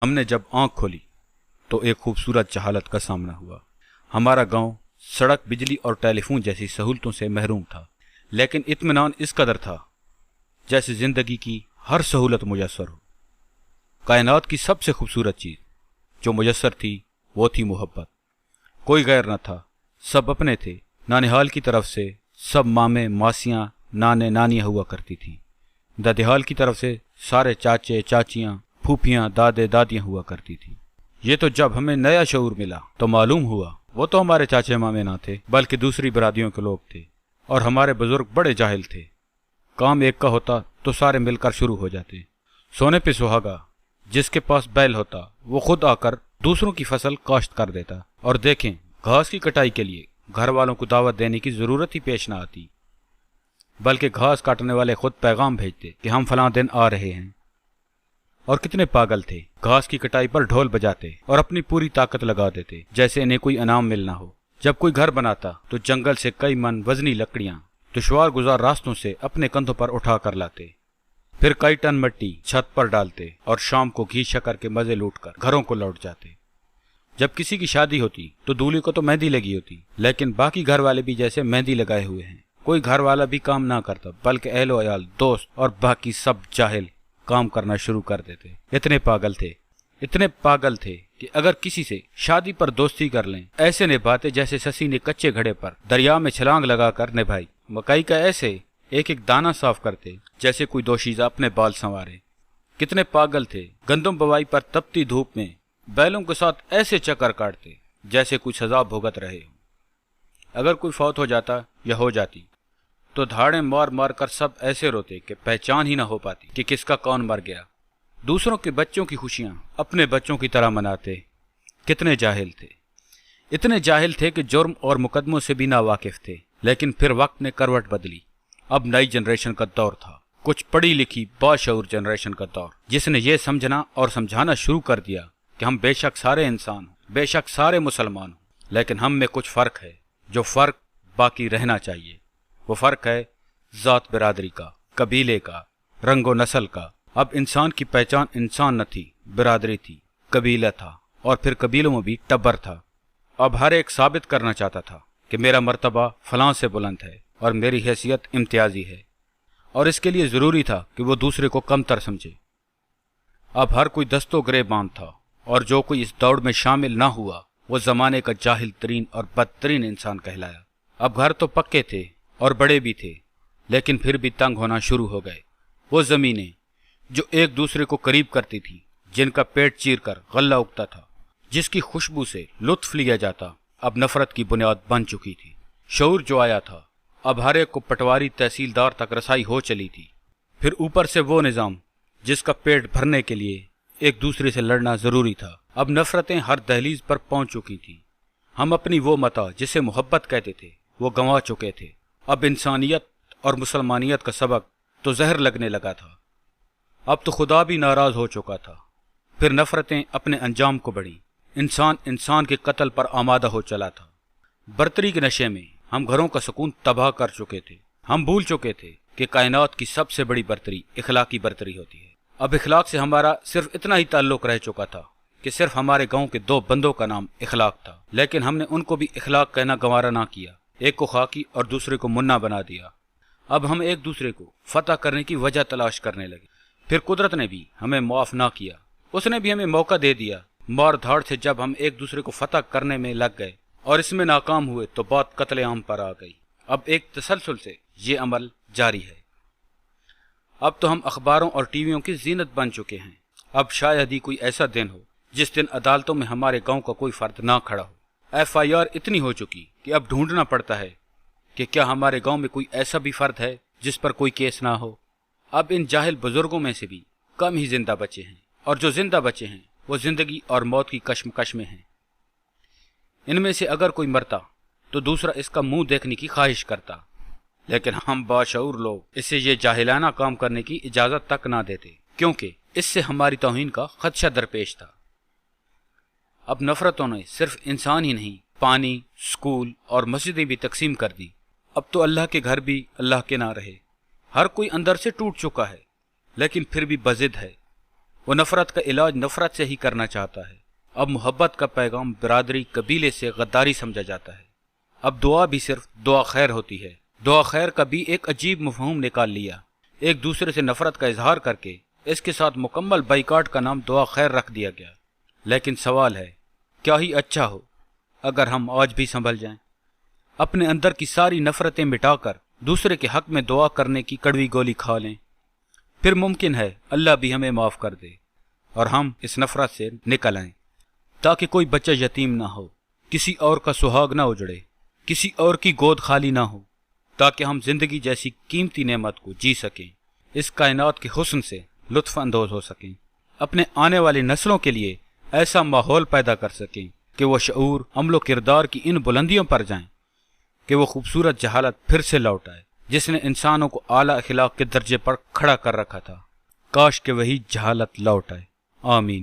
हमने जब आंख खोली तो एक खूबसूरत जहालत का सामना हुआ। हमारा गांव सड़क, बिजली और टेलीफोन जैसी सहूलतों से महरूम था, लेकिन इत्मीनान इस कदर था जैसे जिंदगी की हर सहूलत मुयस्सर हो। कायनात की सबसे खूबसूरत चीज जो मुयस्सर थी वो थी मोहब्बत। कोई गैर न था, सब अपने थे। नानिहाल की तरफ से सब मामे मासियां नाने नानियां हुआ करती थी। दादिहाल की तरफ से सारे चाचे चाचियां फूफियां दादे दादियां हुआ करती थी। ये तो जब हमें नया शऊर मिला तो मालूम हुआ वो तो हमारे चाचे मामे ना थे, बल्कि दूसरी बरादियों के लोग थे, और हमारे बुजुर्ग बड़े जाहिल थे। काम एक का होता तो सारे मिलकर शुरू हो जाते। सोने पे सुहागा, जिसके पास बैल होता वो खुद आकर दूसरों की फसल काश्त कर देता। और देखें, घास की कटाई के लिए घर वालों को दावत देने की जरूरत ही पेश ना आती, बल्कि घास काटने वाले खुद पैगाम भेजते कि हम फलां दिन आ रहे हैं। और कितने पागल थे, घास की कटाई पर ढोल बजाते और अपनी पूरी ताकत लगा देते जैसे इन्हें कोई इनाम मिलना हो। जब कोई घर बनाता तो जंगल से कई मन वजनी लकड़ियां दुश्वार गुजार रास्तों से अपने कंधों पर उठा कर लाते, फिर कई टन मिट्टी छत पर डालते और शाम को घी शक्कर के मजे लूटकर घरों को लौट जाते। जब किसी की शादी होती तो दूल्हे को तो मेहंदी लगी होती, लेकिन बाकी घर वाले भी जैसे मेहंदी लगाए हुए हैं। कोई घर वाला भी काम ना करता, बल्कि अहलो अयाल, दोस्त और बाकी सब जाहिल काम करना शुरू कर देते। इतने पागल थे कि अगर किसी से शादी पर दोस्ती कर लें, ऐसे निभाते जैसे ससी ने कच्चे घड़े पर दरिया में छलांग लगाकर निभाई। मकई का ऐसे एक एक दाना साफ करते जैसे कोई दोशीजा अपने बाल संवारे। कितने पागल थे, गंदम बवाई पर तपती धूप में बैलों के साथ ऐसे चक्कर काटते जैसे कोई सजा भुगत रहे हो। अगर कोई फौत हो जाता या हो जाती तो धाड़े मार मार कर सब ऐसे रोते कि पहचान ही ना हो पाती कि किसका कौन मर गया। दूसरों के बच्चों की खुशियां अपने बच्चों की तरह मनाते। कितने जाहिल थे, इतने जाहिल थे कि जुर्म और मुकदमों से भी ना वाकिफ थे। लेकिन फिर वक्त ने करवट बदली। अब नई जनरेशन का दौर था, कुछ पढ़ी लिखी बाशऊर जनरेशन का दौर, जिसने ये समझना और समझाना शुरू कर दिया कि हम बेशक सारे इंसान हों, बेशक सारे मुसलमान हों, लेकिन हम में कुछ फर्क है, जो फर्क बाकी रहना चाहिए। वो फर्क है जात बिरादरी का, कबीले का, रंगो नस्ल का। अब इंसान की पहचान इंसान न थी, बिरादरी थी, कबीला था, और फिर कबीलों में भी टब्बर था। अब हर एक साबित करना चाहता था कि मेरा मर्तबा फलां से बुलंद है और मेरी हैसियत इम्तियाजी है, और इसके लिए जरूरी था कि वो दूसरे को कमतर समझे। अब हर कोई दस्तो गिरेबान था, और जो कोई इस दौड़ में शामिल ना हुआ वो जमाने का जाहिल तरीन और बदतरीन इंसान कहलाया। अब घर तो पक्के थे और बड़े भी थे, लेकिन फिर भी तंग होना शुरू हो गए। वो जमीनें जो एक दूसरे को करीब करती थी, जिनका पेट चीर कर गल्ला उगता था, जिसकी खुशबू से लुत्फ लिया जाता, अब नफरत की बुनियाद बन चुकी थी। शऊर जो आया था, अब हर एक को पटवारी तहसीलदार तक रसाई हो चली थी। फिर ऊपर से वो निज़ाम जिसका पेट भरने के लिए एक दूसरे से लड़ना जरूरी था। अब नफरतें हर दहलीज पर पहुंच चुकी थी। हम अपनी वो मता जिसे मोहब्बत कहते थे वो गंवा चुके थे। अब इंसानियत और मुसलमानियत का सबक तो जहर लगने लगा था। अब तो खुदा भी नाराज हो चुका था। फिर नफरतें अपने अंजाम को बढ़ी। इंसान इंसान के कत्ल पर आमादा हो चला था। बर्तरी के नशे में हम घरों का सुकून तबाह कर चुके थे। हम भूल चुके थे कि कायनात की सबसे बड़ी बर्तरी इखलाकी बर्तरी होती है। अब इखलाक से हमारा सिर्फ इतना ही ताल्लुक रह चुका था कि सिर्फ हमारे गांव के दो बंदों का नाम इखलाक था, लेकिन हमने उनको भी इखलाक कहना गंवारा ना किया। एक को खाकी और दूसरे को मुन्ना बना दिया। अब हम एक दूसरे को फतह करने की वजह तलाश करने लगे। फिर कुदरत ने भी हमें माफ ना किया, उसने भी हमें मौका दे दिया। मार धाड़ से जब हम एक दूसरे को फतह करने में लग गए और इसमें नाकाम हुए तो बात कत्लेआम पर आ गई। अब एक तसलसल से ये अमल जारी है। अब तो हम अखबारों और टीवियों की जीनत बन चुके हैं। अब शायद ही कोई ऐसा दिन हो जिस दिन अदालतों में हमारे गांव का कोई फर्द ना खड़ा हो। FIR इतनी हो चुकी कि अब ढूंढना पड़ता है कि क्या हमारे गांव में कोई ऐसा भी फर्द है जिस पर कोई केस ना हो। अब इन जाहिल बुजुर्गों में से भी कम ही जिंदा बचे हैं, और जो जिंदा बचे हैं वो जिंदगी और मौत की कश्मकश में हैं। इनमें से अगर कोई मरता तो दूसरा इसका मुंह देखने की ख्वाहिश करता, लेकिन हम बाशऊर लोग इसे ये जाहिलाना काम करने की इजाजत तक ना देते, क्योंकि इससे हमारी तौहीन का खदशा दरपेश था। अब नफरतों ने सिर्फ इंसान ही नहीं, पानी, स्कूल और मस्जिदें भी तकसीम कर दी। अब तो अल्लाह के घर भी अल्लाह के ना रहे। हर कोई अंदर से टूट चुका है, लेकिन फिर भी बजिद है। وہ نفرت کا علاج نفرت سے ہی کرنا چاہتا ہے۔ اب محبت کا پیغام برادری قبیلے سے غداری سمجھا جاتا ہے۔ اب دعا بھی صرف دعا خیر ہوتی ہے۔ دعا خیر کا بھی ایک عجیب مفہوم نکال لیا۔ ایک دوسرے سے نفرت کا اظہار کر کے اس کے ساتھ مکمل بائیکاٹ کا نام دعا خیر رکھ دیا گیا۔ لیکن سوال ہے، کیا ہی اچھا ہو اگر ہم آج بھی سنبھل جائیں، اپنے اندر کی ساری نفرتیں مٹا کر دوسرے کے حق میں دعا کرنے کی کڑوی گولی کھا لیں؟ پھر ممکن ہے اللہ بھی ہمیں معاف کر دے اور ہم اس نفرت سے نکل آئیں، تاکہ کوئی بچہ یتیم نہ ہو، کسی اور کا سہاگ نہ اجڑے، کسی اور کی گود خالی نہ ہو، تاکہ ہم زندگی جیسی قیمتی نعمت کو جی سکیں، اس کائنات کے حسن سے لطف اندوز ہو سکیں، اپنے آنے والی نسلوں کے لیے ایسا ماحول پیدا کر سکیں کہ وہ شعور، عمل و کردار کی ان بلندیوں پر جائیں کہ وہ خوبصورت جہالت پھر سے لوٹ آئے جس نے انسانوں کو اعلیٰ اخلاق کے درجے پر کھڑا کر رکھا تھا۔ کاش کہ وہی جہالت لوٹ آئے۔ آمین۔